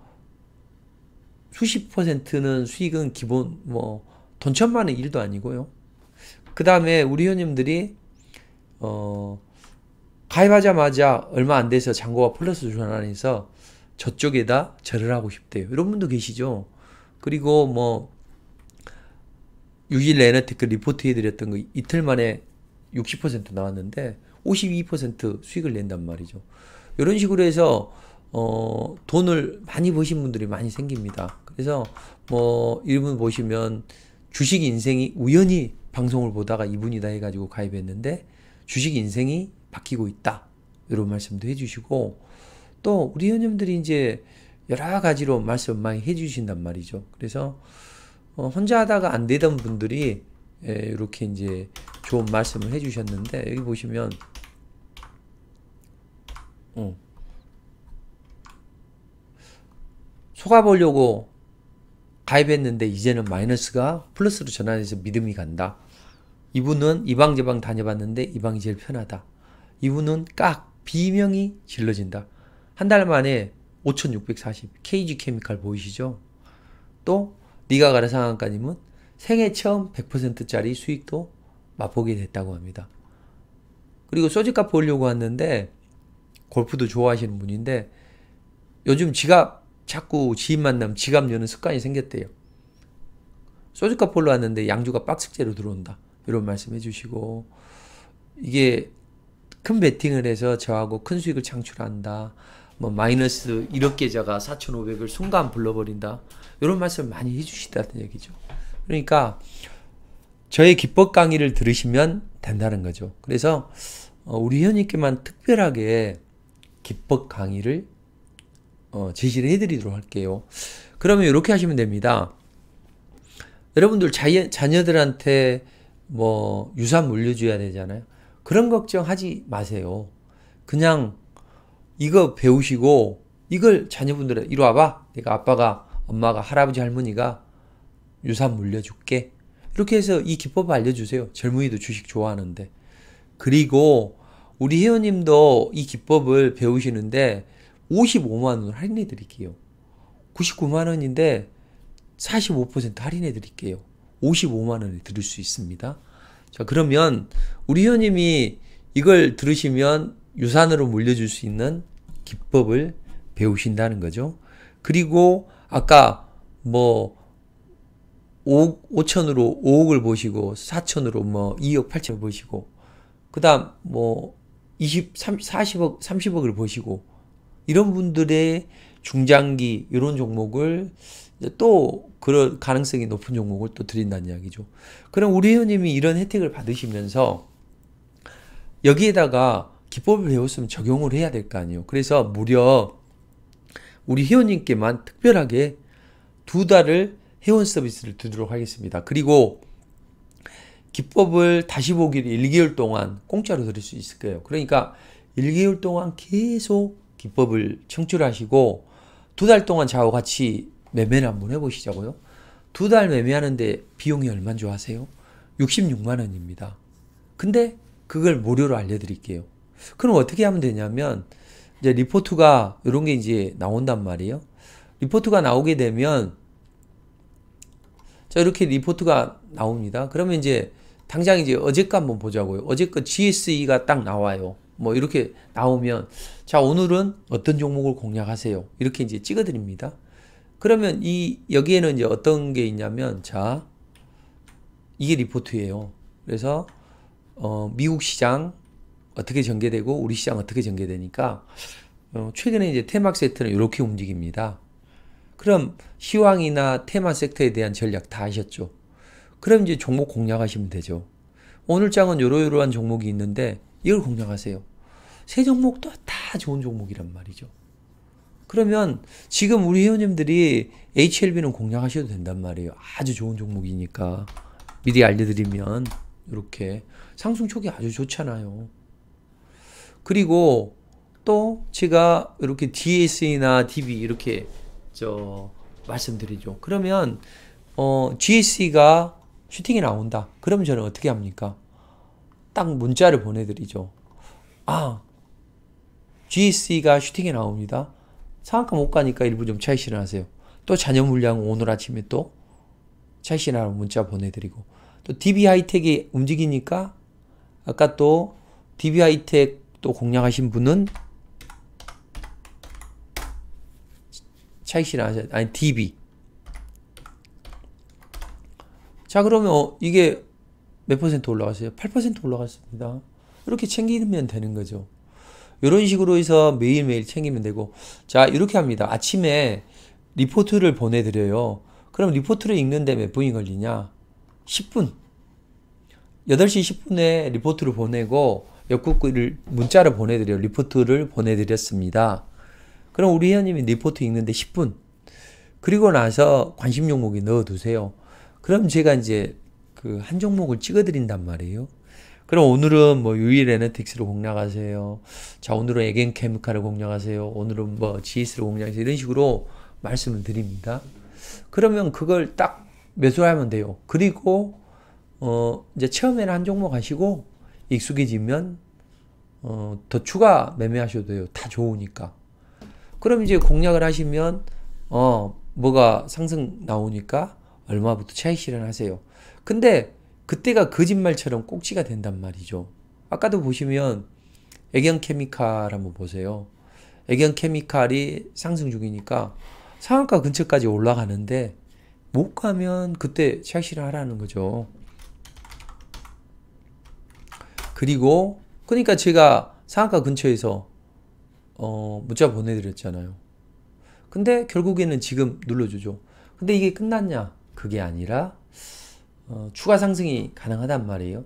수십 %는 수익은 기본 뭐 돈 1,000만원 일도 아니고요. 그 다음에 우리 회원님들이 가입하자마자 얼마 안 돼서 잔고가 플러스 전환해서 저쪽에다 절을 하고 싶대요. 이런 분도 계시죠. 그리고 뭐 유질 에너테크 리포트 해드렸던 거 이틀 만에 60% 나왔는데 52% 수익을 낸단 말이죠. 이런 식으로 해서 돈을 많이 버신 분들이 많이 생깁니다. 그래서 뭐 이분 보시면 주식 인생이 우연히 방송을 보다가 이분이다 해가지고 가입했는데 주식 인생이 바뀌고 있다. 이런 말씀도 해주시고 또 우리 회원님들이 이제 여러 가지로 말씀 많이 해주신단 말이죠. 그래서 혼자 하다가 안 되던 분들이 이렇게 이제 좋은 말씀을 해주셨는데 여기 보시면 속아보려고 가입했는데 이제는 마이너스가 플러스로 전환해서 믿음이 간다. 이분은 이 방 저 방 다녀봤는데 이 방이 제일 편하다. 이분은 비명이 질러진다. 한 달 만에 5,640 KG 케미칼 보이시죠? 또 네가 가라 상한가님은 생애 처음 100%짜리 수익도 맛보게 됐다고 합니다. 그리고 소주값 보려고 왔는데 골프도 좋아하시는 분인데 요즘 자꾸 지인 만나면 지갑 여는 습관이 생겼대요. 소주값 보러 왔는데 양주가 박스째로 들어온다. 이런 말씀 해주시고 이게 큰 베팅을 해서 저하고 큰 수익을 창출한다. 뭐 마이너스 1억 계좌가 4,500을 순간 불러버린다. 이런 말씀을 많이 해주시다는 얘기죠. 그러니까 저의 기법 강의를 들으시면 된다는 거죠. 그래서 우리 회원님께만 특별하게 기법 강의를 제시를 해드리도록 할게요. 그러면 이렇게 하시면 됩니다. 여러분들 자녀들한테 뭐 유산 물려줘야 되잖아요. 그런 걱정하지 마세요. 그냥 이거 배우시고 이걸 자녀분들은 이리 와봐. 내가 아빠가 엄마가 할아버지 할머니가 유산 물려줄게. 이렇게 해서 이 기법을 알려주세요. 젊은이도 주식 좋아하는데. 그리고 우리 회원님도 이 기법을 배우시는데 55만 원 할인해 드릴게요. 99만 원인데 45% 할인해 드릴게요. 55만 원에 들을 수 있습니다. 자, 그러면 우리 회원님이 이걸 들으시면 유산으로 물려줄 수 있는 기법을 배우신다는 거죠. 그리고 아까 뭐 5천으로 5억을 보시고 4천으로 뭐 2억 8천을 보시고 그 다음 뭐 40억 30억을 보시고 이런 분들의 중장기 이런 종목을 또 그런 가능성이 높은 종목을 또 드린다는 이야기죠. 그럼 우리 회원님이 이런 혜택을 받으시면서 여기에다가 기법을 배웠으면 적용을 해야 될 거 아니에요. 그래서 무려 우리 회원님께만 특별하게 2달을 회원 서비스를 드리도록 하겠습니다. 그리고 기법을 다시 보기를 1개월 동안 공짜로 들을 수 있을 거예요. 그러니까 1개월 동안 계속 기법을 청취하시고 2달 동안 저하고 같이 매매를 한번 해보시자고요. 2달 매매하는데 비용이 얼마인 줄 아세요? 66만 원입니다. 근데 그걸 무료로 알려드릴게요. 그럼 어떻게 하면 되냐면 이제 리포트가 이런 게 이제 나온단 말이에요. 리포트가 나오게 되면 자 이렇게 리포트가 나옵니다. 그러면 이제 당장 이제 어제 거 한번 보자고요. 어제 거 GSE가 딱 나와요. 뭐 이렇게 나오면 자 오늘은 어떤 종목을 공략하세요. 이렇게 이제 찍어드립니다. 그러면 여기에는 이제 어떤 게 있냐면 자 이게 리포트예요. 그래서 미국 시장 어떻게 전개되고 우리 시장 어떻게 전개되니까 최근에 이제 테마 섹터는 이렇게 움직입니다. 그럼 시황이나 테마 섹터에 대한 전략 다 아셨죠? 그럼 이제 종목 공략하시면 되죠. 오늘 장은 요러요러한 종목이 있는데 이걸 공략하세요. 세 종목도 다 좋은 종목이란 말이죠. 그러면 지금 우리 회원님들이 HLB는 공략하셔도 된단 말이에요. 아주 좋은 종목이니까 미리 알려드리면 이렇게 상승 초기 아주 좋잖아요. 그리고 또 제가 이렇게 DSE나 DB 이렇게 말씀드리죠. 그러면 GSE가 슈팅이 나온다. 그러면 저는 어떻게 합니까? 딱 문자를 보내드리죠. 아, GSE가 슈팅이 나옵니다. 상한가 못 가니까 일부 좀 차익 실현하세요. 또 자녀 물량 오늘 아침에 또 차익 실현하라고 문자 보내드리고 또 DB 하이텍이 움직이니까 아까 또 DB하이텍 또 공략하신 분은 차익 실현하셔야 아니 DB. 자, 그러면 이게 몇 퍼센트 올라갔어요? 8% 올라갔습니다. 이렇게 챙기면 되는 거죠. 이런 식으로 해서 매일매일 챙기면 되고, 자, 이렇게 합니다. 아침에 리포트를 보내드려요. 그럼 리포트를 읽는데 몇 분이 걸리냐? 10분. 8시 10분에 리포트를 보내고 역국을 문자를 보내드려요. 리포트를 보내드렸습니다. 그럼 우리 회원님이 리포트 읽는데 10분. 그리고 나서 관심 종목에 넣어두세요. 그럼 제가 이제 그 한 종목을 찍어드린단 말이에요. 그럼 오늘은 뭐 유일 에너틱스를 공략하세요. 자, 오늘은 에겐케미칼을 공략하세요. 오늘은 뭐 GS를 공략하세요. 이런 식으로 말씀을 드립니다. 그러면 그걸 딱 매수하면 돼요. 그리고 이제 처음에는 한 종목 하시고 익숙해지면 더 추가 매매하셔도 돼요. 다 좋으니까. 그럼 이제 공략을 하시면 뭐가 상승 나오니까 얼마부터 차익 실현하세요. 근데 그때가 거짓말처럼 꼭지가 된단 말이죠. 아까도 보시면 애경케미칼 한번 보세요. 애경케미칼이 상승 중이니까 상한가 근처까지 올라가는데 못 가면 그때 차익 실현하라는 거죠. 그리고 그러니까 제가 상한가 근처에서 문자 보내드렸잖아요. 근데 결국에는 지금 눌러주죠. 근데 이게 끝났냐? 그게 아니라 추가 상승이 가능하단 말이에요.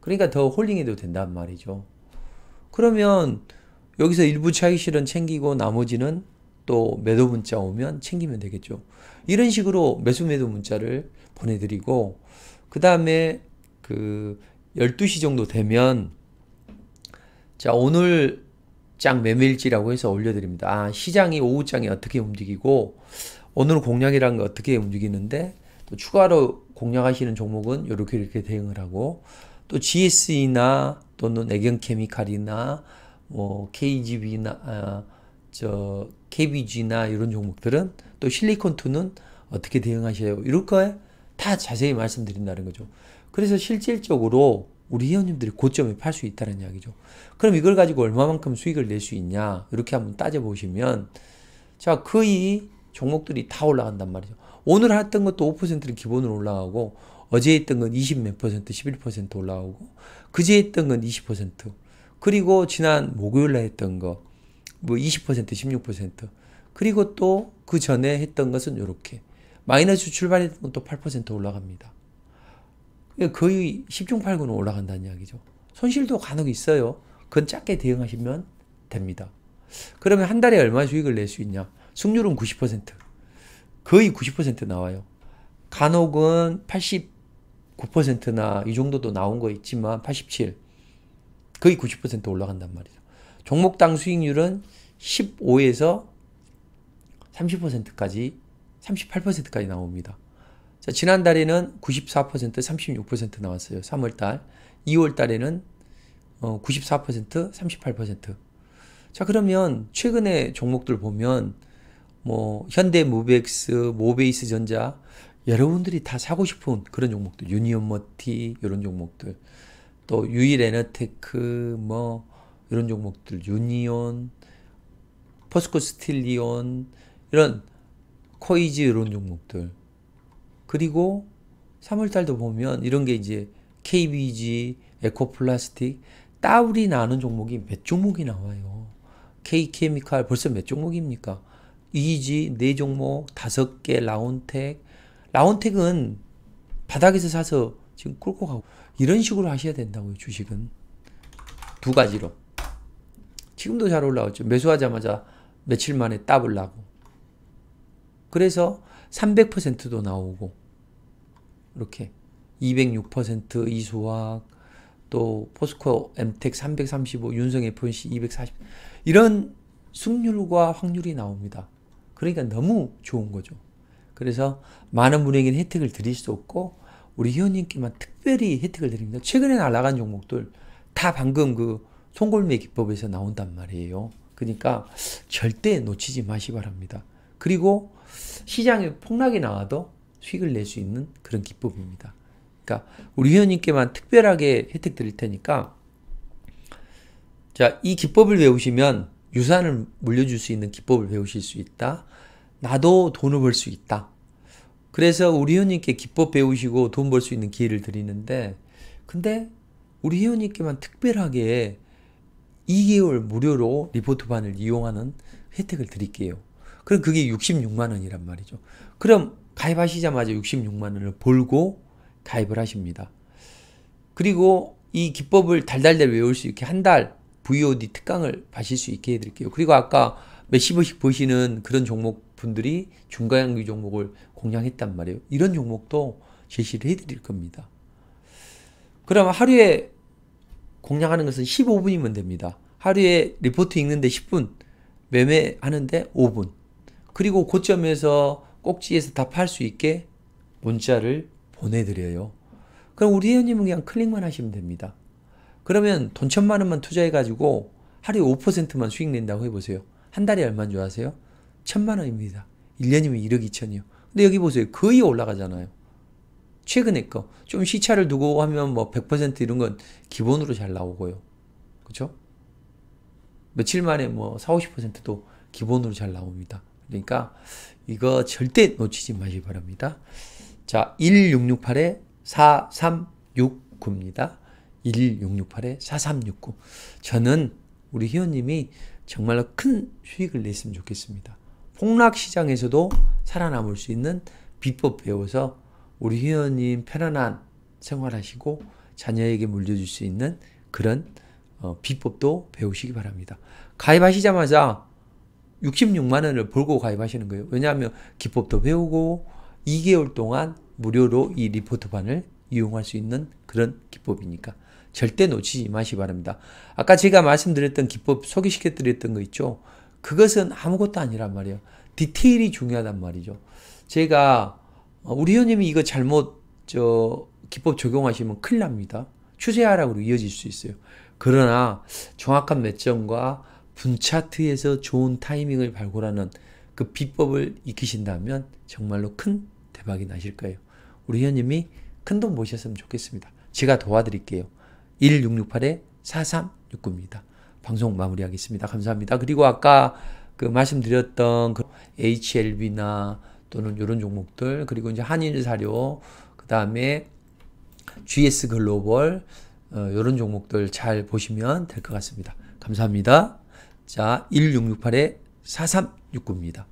그러니까 더 홀딩해도 된단 말이죠. 그러면 여기서 일부 차익 실현 챙기고 나머지는 또 매도 문자 오면 챙기면 되겠죠. 이런 식으로 매수 매도 문자를 보내드리고 그 다음에 그 12시 정도 되면 자, 오늘 장 매매일지라고 해서 올려드립니다. 아, 시장이 오후장에 어떻게 움직이고 오늘 공략이라는 게 어떻게 움직이는데 또 추가로 공략하시는 종목은 이렇게 대응을 하고 또 GS나 또는 애경케미칼이나 뭐 KGB나 KBG나 이런 종목들은 또 실리콘2는 어떻게 대응하셔요? 이럴 거에 다 자세히 말씀드린다는 거죠. 그래서 실질적으로 우리 회원님들이 고점에 팔 수 있다는 이야기죠. 그럼 이걸 가지고 얼마만큼 수익을 낼 수 있냐? 이렇게 한번 따져보시면 자, 거의 종목들이 다 올라간단 말이죠. 오늘 했던 것도 5%는 기본으로 올라가고 어제 했던 건 20 몇 퍼센트, 11% 올라가고 그제 했던 건 20% 그리고 지난 목요일날 했던 거 뭐 20%, 16% 그리고 또 그 전에 했던 것은 이렇게 마이너스 출발했던 것도 8% 올라갑니다. 거의 10중 8구는 올라간다는 이야기죠. 손실도 간혹 있어요. 그건 작게 대응하시면 됩니다. 그러면 한 달에 얼마 수익을 낼 수 있냐? 승률은 90%. 거의 90% 나와요. 간혹은 89%나 이 정도도 나온 거 있지만 87. 거의 90% 올라간단 말이죠. 종목당 수익률은 15에서 30%까지 38%까지 나옵니다. 자, 지난달에는 94%, 36% 나왔어요. 3월달. 2월달에는 94%, 38%. 자, 그러면 최근에 종목들 보면 뭐 현대무백스, 모베이스전자 여러분들이 다 사고 싶은 그런 종목들, 유니온머티 이런 종목들, 또 유일에너테크 뭐 이런 종목들, 유니온, 포스코스틸리온 이런 코이즈 이런 종목들. 그리고 3월달도 보면 이런 게 이제 KBG, 에코플라스틱 따블이 나는 종목이 몇 종목이 나와요. K케미칼 벌써 몇 종목입니까? EG 4종목 5개 라운텍. 라운텍은 바닥에서 사서 지금 끌고 가고 이런 식으로 하셔야 된다고요. 주식은 두 가지로. 지금도 잘 올라왔죠. 매수하자마자 며칠 만에 더블 나고. 그래서 300%도 나오고 이렇게 206% 이수학 또 포스코 엠텍 335 윤성 FNC 240 이런 승률과 확률이 나옵니다. 그러니까 너무 좋은 거죠. 그래서 많은 분에게는 혜택을 드릴 수 없고 우리 회원님께만 특별히 혜택을 드립니다. 최근에 날아간 종목들 다 방금 그 송골매 기법에서 나온단 말이에요. 그러니까 절대 놓치지 마시 바랍니다. 그리고 시장에 폭락이 나와도 수익을 낼 수 있는 그런 기법입니다. 그러니까 우리 회원님께만 특별하게 혜택 드릴 테니까 자, 이 기법을 배우시면 유산을 물려줄 수 있는 기법을 배우실 수 있다. 나도 돈을 벌 수 있다. 그래서 우리 회원님께 기법 배우시고 돈 벌 수 있는 기회를 드리는데, 근데 우리 회원님께만 특별하게 2개월 무료로 리포트반을 이용하는 혜택을 드릴게요. 그럼 그게 66만 원이란 말이죠. 그럼 가입하시자마자 66만 원을 벌고 가입을 하십니다. 그리고 이 기법을 달달달 외울 수 있게 한 달 VOD 특강을 받으실 수 있게 해드릴게요. 그리고 아까 몇십원씩 버시는 그런 종목 분들이 중가장기 종목을 공략했단 말이에요. 이런 종목도 제시를 해드릴 겁니다. 그럼 하루에 공략하는 것은 15분이면 됩니다. 하루에 리포트 읽는데 10분, 매매하는데 5분. 그리고 고점에서 꼭지에서 다 팔 수 있게 문자를 보내드려요. 그럼 우리 회원님은 그냥 클릭만 하시면 됩니다. 그러면 돈 1,000만 원만 투자해가지고 하루에 5%만 수익 낸다고 해보세요. 한 달에 얼마인 줄 아세요? 1,000만 원입니다. 1년이면 1억 2천이요. 근데 여기 보세요. 거의 올라가잖아요. 최근에 거. 좀 시차를 두고 하면 뭐 100% 이런 건 기본으로 잘 나오고요. 그쵸? 며칠 만에 뭐 40, 50%도 기본으로 잘 나옵니다. 그러니까 이거 절대 놓치지 마시기 바랍니다. 자, 11668-4369입니다. 11668-4369. 저는 우리 회원님이 정말로 큰 수익을 냈으면 좋겠습니다. 폭락 시장에서도 살아남을 수 있는 비법 배워서 우리 회원님 편안한 생활하시고 자녀에게 물려줄 수 있는 그런 비법도 배우시기 바랍니다. 가입하시자마자 66만 원을 벌고 가입하시는 거예요. 왜냐하면 기법도 배우고 2개월 동안 무료로 이 리포트반을 이용할 수 있는 그런 기법이니까 절대 놓치지 마시기 바랍니다. 아까 제가 말씀드렸던 기법 소개시켜 드렸던 거 있죠. 그것은 아무것도 아니란 말이에요. 디테일이 중요하단 말이죠. 제가 우리 회원님이 이거 잘못 기법 적용하시면 큰일 납니다. 추세 하락으로 이어질 수 있어요. 그러나 정확한 매점과 분차트에서 좋은 타이밍을 발굴하는 그 비법을 익히신다면 정말로 큰 대박이 나실 거예요. 우리 회원님이 큰 돈 모셨으면 좋겠습니다. 제가 도와드릴게요. 1668-4369입니다. 방송 마무리하겠습니다. 감사합니다. 그리고 아까 그 말씀드렸던 그 HLB나 또는 이런 종목들, 그리고 이제 한일사료, 그 다음에 GS 글로벌, 이런 종목들 잘 보시면 될 것 같습니다. 감사합니다. 자, 1668-4369입니다.